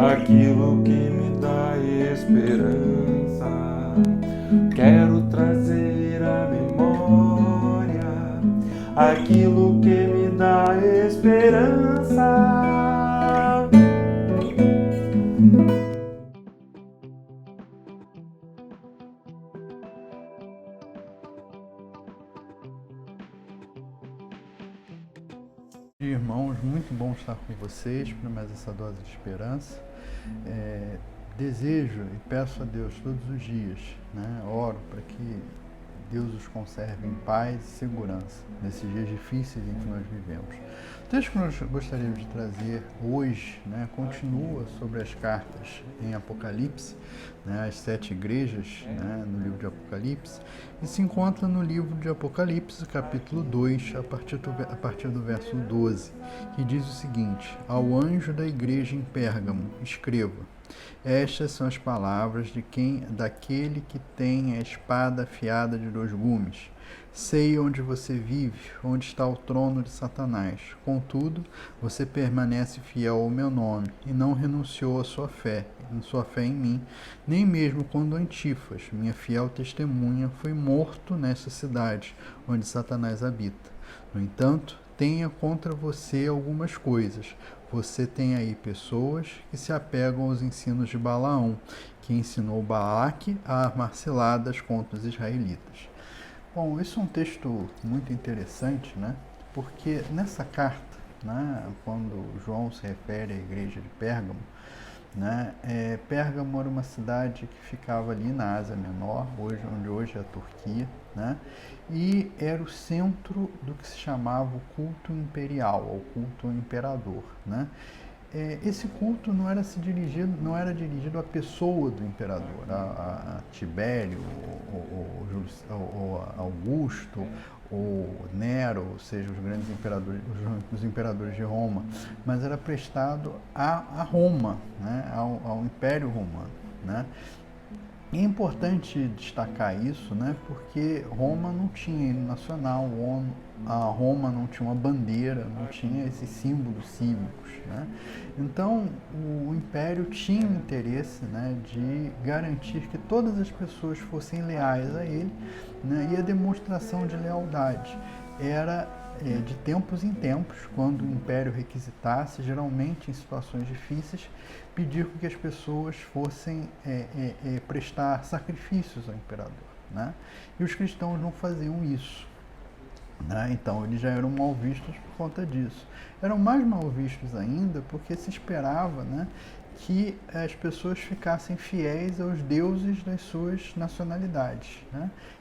aquilo que me dá esperança. Quero trazer à memória aquilo que me dá esperança. Irmãos, muito bom estar com vocês para mais essa dose de esperança. Desejo e peço a Deus todos os dias, oro para que Deus os conserve em paz e segurança nesses dias difíceis em que nós vivemos. O texto que nós gostaríamos de trazer hoje continua sobre as cartas em Apocalipse, as 7 igrejas no livro de Apocalipse, e se encontra no livro de Apocalipse, capítulo 2, a partir do verso 12, que diz o seguinte: Ao anjo da igreja em Pérgamo, escreva: Estas são as palavras daquele que tem a espada afiada de 2 gumes. Sei onde você vive, onde está o trono de Satanás. Contudo, você permanece fiel ao meu nome e não renunciou à sua fé em mim, nem mesmo quando Antifas, minha fiel testemunha, foi morto nessa cidade onde Satanás habita. No entanto, tenha contra você algumas coisas. Você tem aí pessoas que se apegam aos ensinos de Balaão, que ensinou Balaque a armar ciladas contra os israelitas. Bom, isso é um texto muito interessante, porque nessa carta, quando João se refere à igreja de Pérgamo, Pérgamo era uma cidade que ficava ali na Ásia Menor, onde hoje é a Turquia, e era o centro do que se chamava o culto imperial, ou culto ao imperador. Esse culto não era dirigido à pessoa do imperador, a Tibério, ou Augusto, ou Nero, ou seja, os imperadores de Roma, mas era prestado a Roma, ao Império Romano. É importante destacar isso, porque Roma não tinha hino nacional, Roma não tinha uma bandeira, não tinha esses símbolos cívicos. Então, o Império tinha o interesse de garantir que todas as pessoas fossem leais a ele, e a demonstração de lealdade era de tempos em tempos, quando o Império requisitasse, geralmente em situações difíceis, pedir que as pessoas fossem prestar sacrifícios ao imperador. E os cristãos não faziam isso. Então, eles já eram mal vistos por conta disso. Eram mais mal vistos ainda porque se esperava que as pessoas ficassem fiéis aos deuses das suas nacionalidades.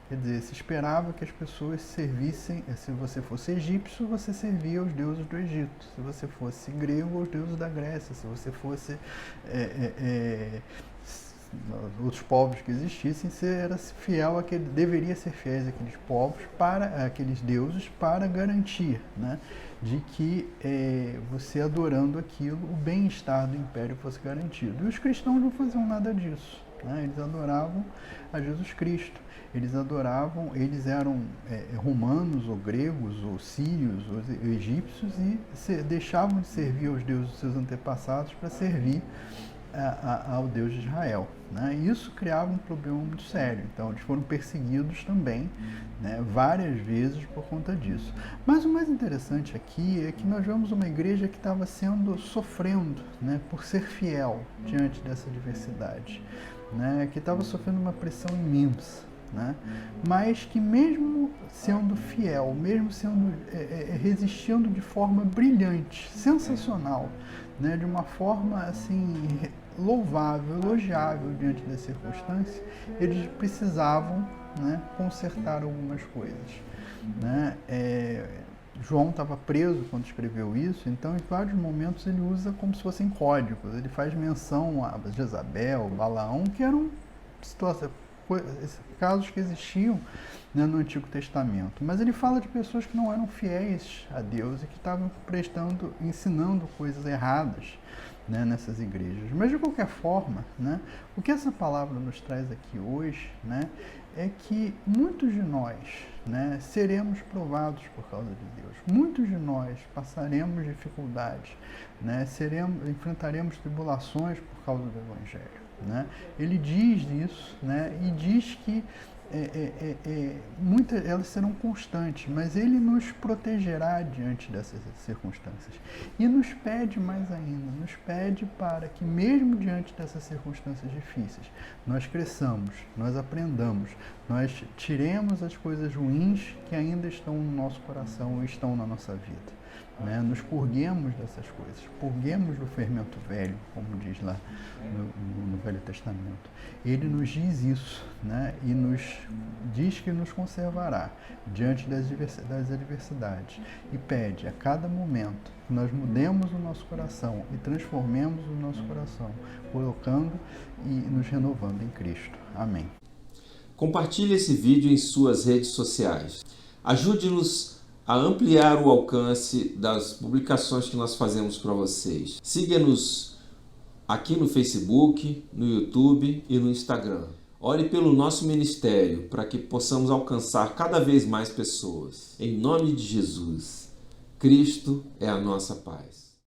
Quer dizer, se esperava que as pessoas servissem, se você fosse egípcio, você servia aos deuses do Egito. Se você fosse grego, aos deuses da Grécia. Se você fosse outros povos que existissem, você era fiel deveria ser fiel àqueles povos, para aqueles deuses, para garantir de que você adorando aquilo, o bem-estar do império fosse garantido. E os cristãos não faziam nada disso. Eles adoravam a Jesus Cristo. Eles eram romanos, ou gregos, ou sírios, ou egípcios, e deixavam de servir aos deuses dos seus antepassados para servir ao Deus de Israel. E isso criava um problema muito sério. Então, eles foram perseguidos também, várias vezes por conta disso. Mas o mais interessante aqui é que nós vemos uma igreja que estava sofrendo por ser fiel diante dessa diversidade, que estava sofrendo uma pressão imensa. Mas que mesmo sendo fiel, mesmo resistindo de forma brilhante, sensacional, de uma forma assim louvável, elogiável diante das circunstâncias, eles precisavam consertar algumas coisas. João estava preso quando escreveu isso, então em vários momentos ele usa como se fossem códigos. Ele faz menção a Jezabel, Balaão, que eram casos que existiam no Antigo Testamento. Mas ele fala de pessoas que não eram fiéis a Deus e que estavam ensinando coisas erradas nessas igrejas. Mas de qualquer forma, o que essa palavra nos traz aqui hoje é que muitos de nós, né, seremos provados por causa de Deus. Muitos de nós passaremos dificuldades, né, enfrentaremos tribulações por causa do Evangelho. Né? Ele diz isso, né, e diz que muitas elas serão constantes, mas ele nos protegerá diante dessas circunstâncias. E nos pede mais ainda, nos pede para que mesmo diante dessas circunstâncias difíceis, nós cresçamos, nós aprendamos, nós tiremos as coisas ruins que ainda estão no nosso coração ou estão na nossa vida. Né? Nos purguemos dessas coisas, purguemos do fermento velho, como diz lá no Velho Testamento. Ele nos diz isso, né? E nos diz que nos conservará diante das adversidades e pede a cada momento que nós mudemos o nosso coração e transformemos o nosso coração, colocando e nos renovando em Cristo. Amém. Compartilhe esse vídeo em suas redes sociais. Ajude-nos a ampliar o alcance das publicações que nós fazemos para vocês. Siga-nos aqui no Facebook, no YouTube e no Instagram. Ore pelo nosso ministério para que possamos alcançar cada vez mais pessoas. Em nome de Jesus, Cristo é a nossa paz.